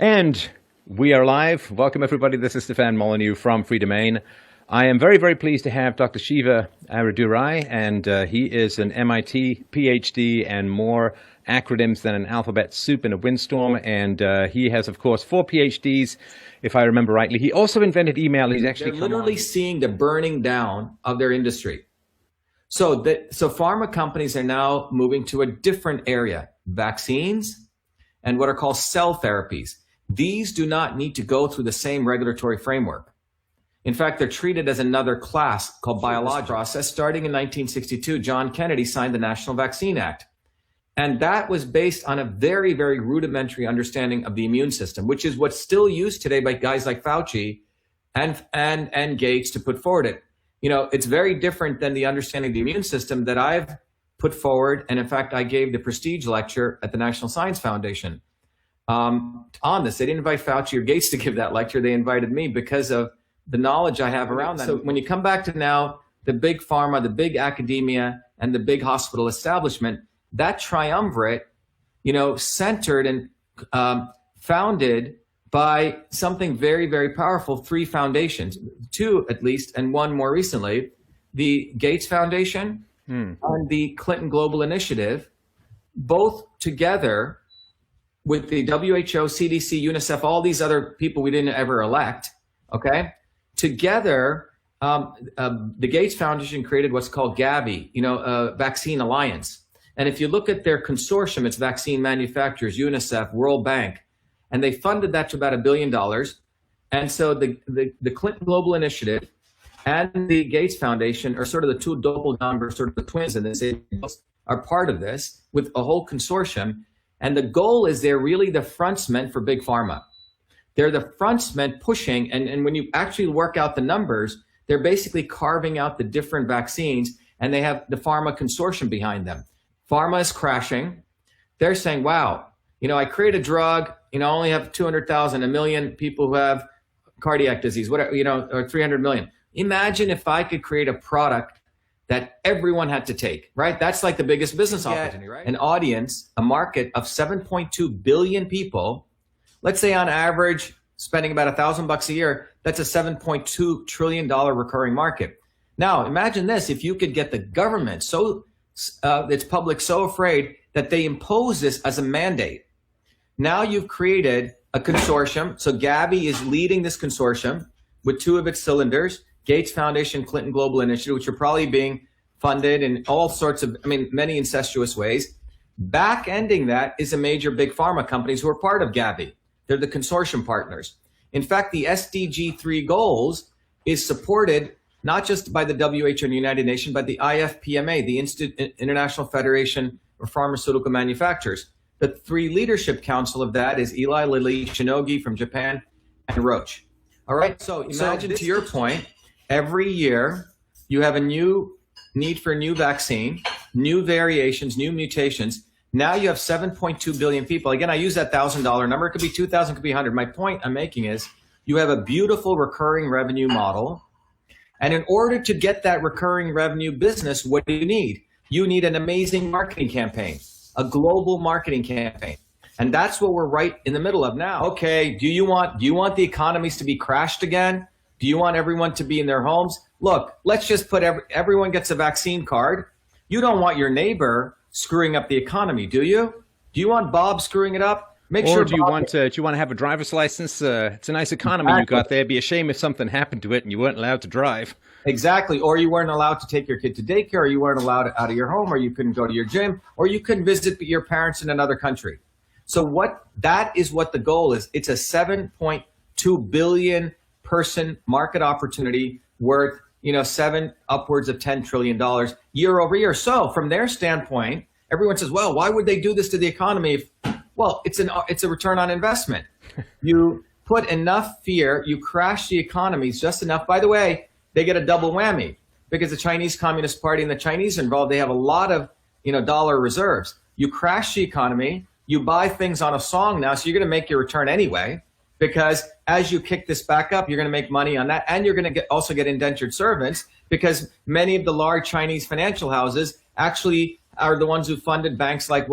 And we are live. Welcome, everybody. This is Stefan Molyneux from Free Domain. I am very, very pleased to have Dr. Shiva Aradurai, and he is an MIT PhD and more acronyms than an alphabet soup in a windstorm. And he has, of course, 4 PhDs, if I remember rightly. He also invented email. He's actually literally seeing the burning down of their industry. So pharma companies are now moving to a different area, vaccines and what are called cell therapies. These do not need to go through the same regulatory framework. In fact, they're treated as another class called biologic process. Starting in 1962, John Kennedy signed the National Vaccine Act. And that was based on a very, very rudimentary understanding of the immune system, which is what's still used today by guys like Fauci and Gates to put forward it. You know, it's very different than the understanding of the immune system that I've put forward. And in fact, I gave the prestige lecture at the National Science Foundation on this. They didn't invite Fauci or Gates to give that lecture. They invited me because of the knowledge I have around that. So when you come back to now the big pharma, the big academia, and the big hospital establishment, that triumvirate, you know, centered and founded by something very, very powerful, 3 foundations, 2 at least, and 1 more recently, the Gates Foundation and the Clinton Global Initiative, both together with the WHO, CDC, UNICEF, all these other people we didn't ever elect, okay? Together, the Gates Foundation created what's called Gavi, Vaccine Alliance. And if you look at their consortium, it's vaccine manufacturers, UNICEF, World Bank, and they funded that to about $1 billion. And so the Clinton Global Initiative and the Gates Foundation are sort of the 2 doppelgangers, sort of the twins in this, are part of this with a whole consortium. And the goal is they're really the frontsmen for big pharma. They're the frontsmen pushing, and when you actually work out the numbers, they're basically carving out the different vaccines, and they have the pharma consortium behind them. Pharma is crashing. They're saying, wow, I create a drug, I only have 200,000, 1 million people who have cardiac disease, whatever, or 300 million. Imagine if I could create a product that everyone had to take, right? That's like the biggest business opportunity, right? An audience, a market of 7.2 billion people, let's say on average, spending about $1,000 a year, that's a $7.2 trillion recurring market. Now, imagine this, if you could get the government its public so afraid that they impose this as a mandate. Now you've created a consortium. So Gavi is leading this consortium with 2 of its cylinders, Gates Foundation, Clinton Global Initiative, which are probably being funded in all sorts of, many incestuous ways. Back-ending that is a major big pharma companies who are part of Gavi. They're the consortium partners. In fact, the SDG 3 goals is supported not just by the WHO and United Nations, but the IFPMA, the International Federation of Pharmaceutical Manufacturers. The 3 leadership council of that is Eli Lilly, Shionogi from Japan, and Roche. All right, so imagine to your point, every year you have a new need for a new vaccine, new variations, new mutations. Now you have 7.2 billion people. Again, I use that $1,000 number. It could be 2,000, it could be 100. My point I'm making is you have a beautiful recurring revenue model. And in order to get that recurring revenue business, what do you need? You need an amazing marketing campaign, a global marketing campaign. And that's what we're right in the middle of now. Okay, do you want the economies to be crashed again? Do you want everyone to be in their homes? Look, let's just put everyone gets a vaccine card. You don't want your neighbor screwing up the economy, do you? Do you want Bob screwing it up? Do you want to have a driver's license? It's a nice economy you got there. It'd be a shame if something happened to it and you weren't allowed to drive. Exactly. Or you weren't allowed to take your kid to daycare, or you weren't allowed out of your home, or you couldn't go to your gym, or you couldn't visit your parents in another country. So that is what the goal is. It's a 7.2 billion person market opportunity worth, upwards of $10 trillion year over year. So from their standpoint, everyone says, well, why would they do this to the economy? Well, it's a return on investment. You put enough fear, you crash the economies just enough. By the way, they get a double whammy because the Chinese Communist Party and the Chinese are involved. They have a lot of, dollar reserves. You crash the economy, you buy things on a song now, so you're going to make your return anyway, because as you kick this back up, you're going to make money on that, and you're going to also get indentured servants, because many of the large Chinese financial houses actually are the ones who funded banks like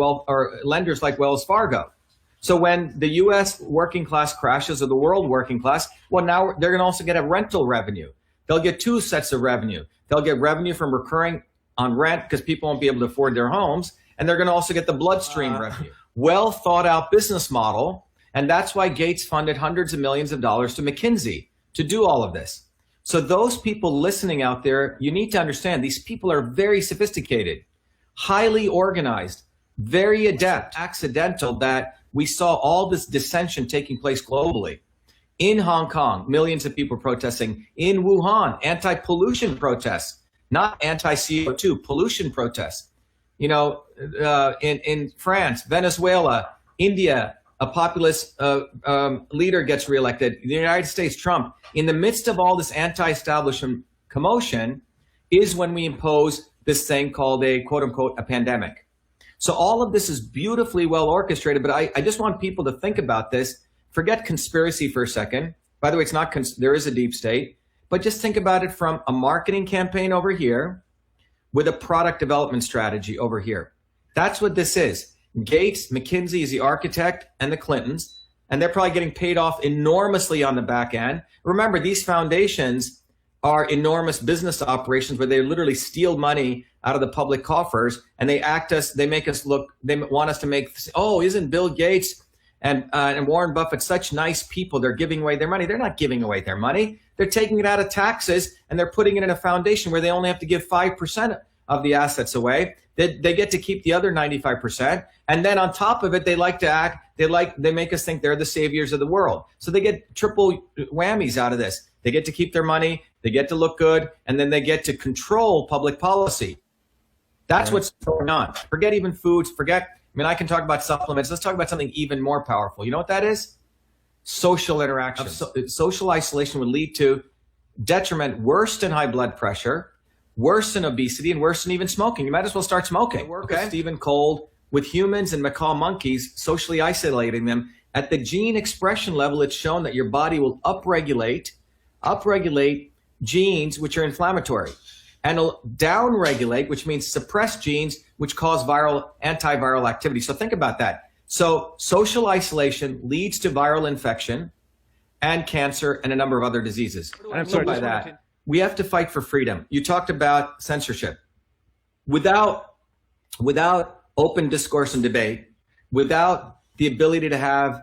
lenders like Wells Fargo. So when the US working class crashes or the world working class, well, now they're going to also get a rental revenue. They'll get two sets of revenue. They'll get revenue from recurring on rent because people won't be able to afford their homes. And they're going to also get the bloodstream revenue. Well thought out business model. And that's why Gates funded hundreds of millions of dollars to McKinsey to do all of this. So those people listening out there, you need to understand these people are very sophisticated, highly organized, very adept. Accidental that we saw all this dissension taking place globally. In Hong Kong, millions of people protesting. In Wuhan, anti-pollution protests, not anti-CO2, pollution protests. You know, in France, Venezuela, India, a populist leader gets reelected. The United States, Trump. In the midst of all this anti-establishment commotion is when we impose this thing called a quote unquote a pandemic. So all of this is beautifully well orchestrated, but I just want people to think about this. Forget conspiracy for a second. By the way, it's not, there is a deep state, but just think about it from a marketing campaign over here with a product development strategy over here. That's what this is. Gates, McKinsey is the architect, and the Clintons, and they're probably getting paid off enormously on the back end. Remember, these foundations are enormous business operations where they literally steal money out of the public coffers, and they make us look, they want us to make, oh, isn't Bill Gates and Warren Buffett such nice people? They're giving away their money. They're not giving away their money. They're taking it out of taxes, and they're putting it in a foundation where they only have to give 5% of the assets away. They get to keep the other 95%. And then on top of it, they like to act, they make us think they're the saviors of the world. So they get triple whammies out of this. They get to keep their money, they get to look good, and then they get to control public policy. That's what's going on. Forget even foods, I can talk about supplements. Let's talk about something even more powerful. You know what that is? Social interaction. Social isolation would lead to detriment worse than high blood pressure, worse than obesity, and worse than even smoking. You might as well start smoking. Work with Stephen Cold with humans and macaw monkeys, socially isolating them. At the gene expression level, it's shown that your body will upregulate genes which are inflammatory, and it'll downregulate, which means suppress genes which cause antiviral activity. So think about that. So social isolation leads to viral infection and cancer and a number of other diseases. I'm sorry, by that. We have to fight for freedom. You talked about censorship. Without open discourse and debate, without the ability to have,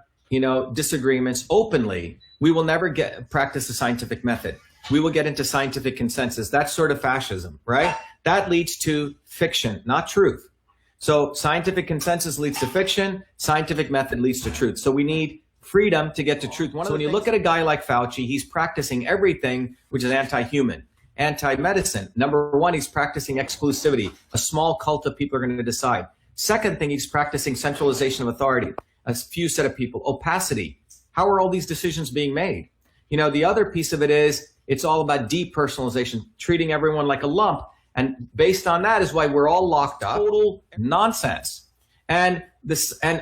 disagreements openly, we will never practice the scientific method. We will get into scientific consensus. That's sort of fascism, right? That leads to fiction, not truth. So scientific consensus leads to fiction. Scientific method leads to truth. So we need freedom to get to truth. So when you look at a guy like Fauci, he's practicing everything which is anti-human, anti-medicine. Number one, he's practicing exclusivity. A small cult of people are going to decide. Second thing, he's practicing centralization of authority. A few set of people. Opacity. How are all these decisions being made? The other piece of it is it's all about depersonalization, treating everyone like a lump. And based on that is why we're all locked up. Total nonsense. And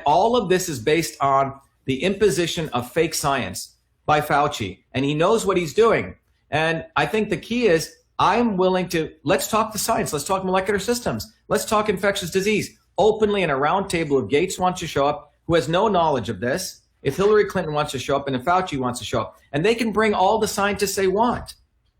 all of this is based on the imposition of fake science by Fauci. And he knows what he's doing. And I think the key is I'm willing to, let's talk the science. Let's talk molecular systems. Let's talk infectious disease openly in a round table. If Gates wants to show up, who has no knowledge of this, if Hillary Clinton wants to show up, and if Fauci wants to show up, and they can bring all the scientists they want.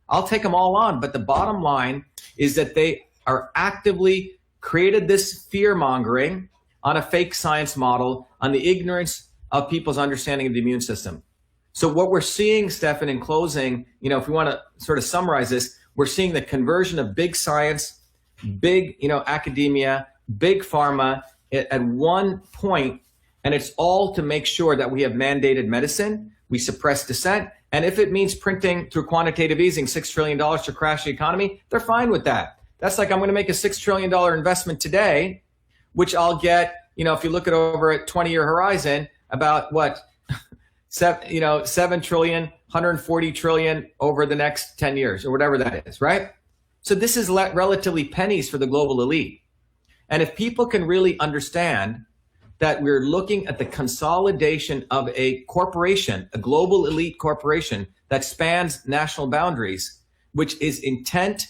I'll take them all on. But the bottom line is that they are actively created this fear mongering on a fake science model, on the ignorance of people's understanding of the immune system. So what we're seeing, Stefan, in closing, if we want to sort of summarize this, we're seeing the conversion of big science, big, academia, big pharma at one point, and it's all to make sure that we have mandated medicine, we suppress dissent, and if it means printing through quantitative easing $6 trillion to crash the economy, they're fine with that. That's like I'm going to make a $6 trillion investment today, which I'll get, if you look at over a 20-year horizon, about what? 7 trillion, 140 trillion over the next 10 years or whatever that is, right? So this is relatively pennies for the global elite. And if people can really understand that we're looking at the consolidation of a corporation, a global elite corporation that spans national boundaries, which is intent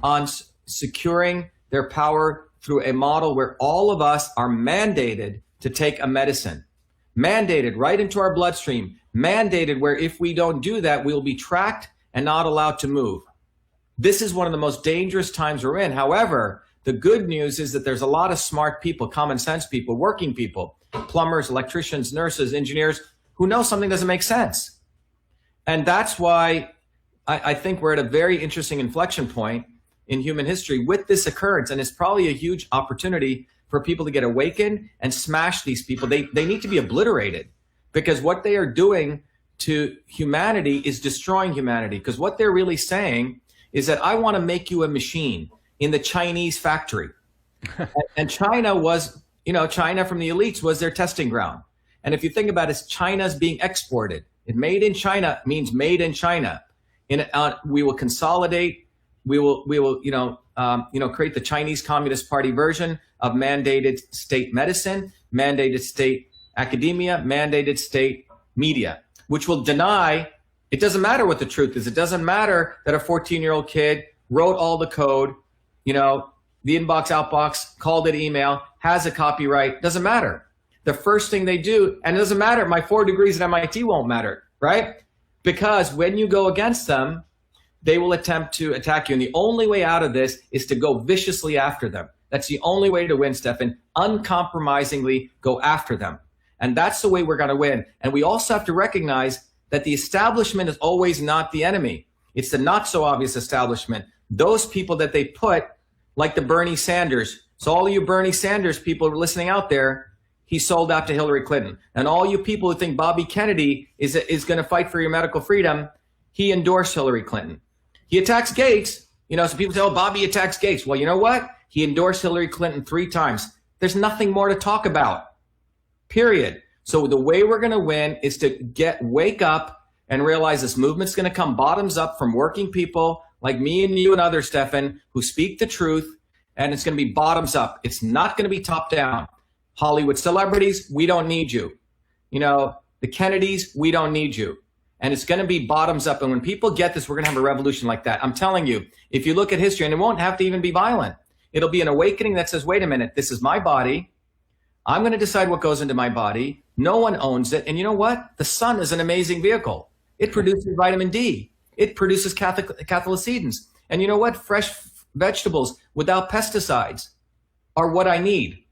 on securing their power through a model where all of us are mandated to take a medicine. mandated right into our bloodstream, mandated where if we don't do that, we'll be tracked and not allowed to move. This is one of the most dangerous times we're in. However, the good news is that there's a lot of smart people, common sense people, working people, plumbers, electricians, nurses, engineers, who know something doesn't make sense. And that's why I think we're at a very interesting inflection point in human history with this occurrence. And it's probably a huge opportunity for people to get awakened and smash these people. They need to be obliterated, because what they are doing to humanity is destroying humanity. Because what they're really saying is that I want to make you a machine in the Chinese factory. And China was, China from the elites was their testing ground. And if you think about it, China's being exported. It made in China means made in China. We will consolidate. We will create the Chinese Communist Party version of mandated state medicine, mandated state academia, mandated state media, which will deny. It doesn't matter what the truth is. It doesn't matter that a 14-year-old kid wrote all the code, the inbox, outbox, called it email, has a copyright. Doesn't matter. The first thing they do, and it doesn't matter, my 4 degrees at MIT won't matter, right? Because when you go against them, they will attempt to attack you. And the only way out of this is to go viciously after them. That's the only way to win, Stefan. Uncompromisingly go after them. And that's the way we're going to win. And we also have to recognize that the establishment is always not the enemy. It's the not so obvious establishment. Those people that they put, like the Bernie Sanders. So all you Bernie Sanders people listening out there, he sold out to Hillary Clinton. And all you people who think Bobby Kennedy is going to fight for your medical freedom, he endorsed Hillary Clinton. He attacks Gates. So people say, oh, Bobby attacks Gates. Well, you know what? He endorsed Hillary Clinton 3 times. There's nothing more to talk about, period. So the way we're going to win is to wake up and realize this movement's going to come bottoms up from working people like me and you and others, Stefan, who speak the truth, and it's going to be bottoms up. It's not going to be top down. Hollywood celebrities, we don't need you. The Kennedys, we don't need you. And it's going to be bottoms up. And when people get this, we're going to have a revolution like that. I'm telling you, if you look at history, and it won't have to even be violent, it'll be an awakening that says, wait a minute, this is my body. I'm going to decide what goes into my body. No one owns it. And you know what? The sun is an amazing vehicle. It produces vitamin D. It produces catholicedins. And you know what? Fresh vegetables without pesticides are what I need.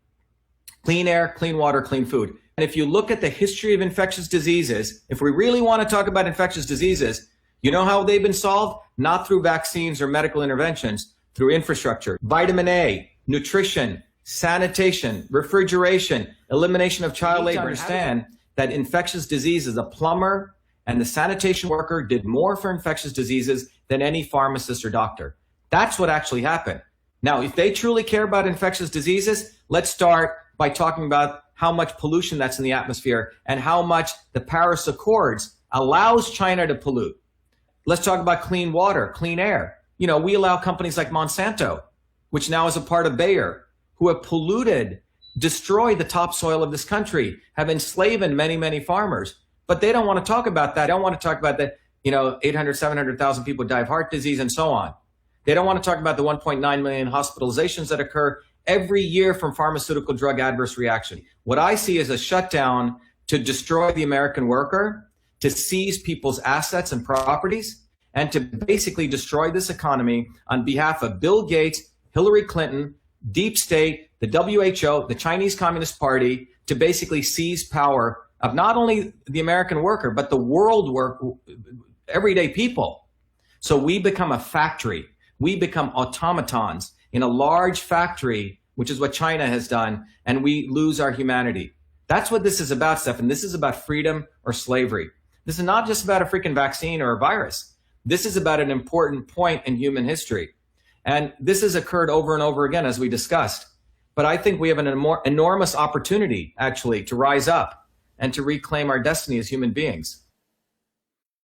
Clean air, clean water, clean food. And if you look at the history of infectious diseases, if we really want to talk about infectious diseases, you know how they've been solved? Not through vaccines or medical interventions, through infrastructure, vitamin A, nutrition, sanitation, refrigeration, elimination of child labor. Understand that infectious diseases, the plumber and the sanitation worker did more for infectious diseases than any pharmacist or doctor. That's what actually happened. Now, if they truly care about infectious diseases, let's start by talking about how much pollution that's in the atmosphere and how much the Paris Accords allows China to pollute. Let's talk about clean water, clean air. We allow companies like Monsanto, which now is a part of Bayer, who have polluted, destroyed the topsoil of this country, have enslaved many, many farmers. But they don't want to talk about that. They don't want to talk about that, 800, 700,000 people die of heart disease and so on. They don't want to talk about the 1.9 million hospitalizations that occur every year from pharmaceutical drug adverse reaction. What I see is a shutdown to destroy the American worker, to seize people's assets and properties, and to basically destroy this economy on behalf of Bill Gates, Hillary Clinton, deep state, the WHO, the Chinese Communist Party, to basically seize power of not only the American worker, but the world everyday people. So we become a factory. We become automatons in a large factory, which is what China has done, and we lose our humanity. That's what this is about, Stefan. This is about freedom or slavery. This is not just about a freaking vaccine or a virus. This is about an important point in human history. And this has occurred over and over again, as we discussed. But I think we have an enormous opportunity, actually, to rise up and to reclaim our destiny as human beings.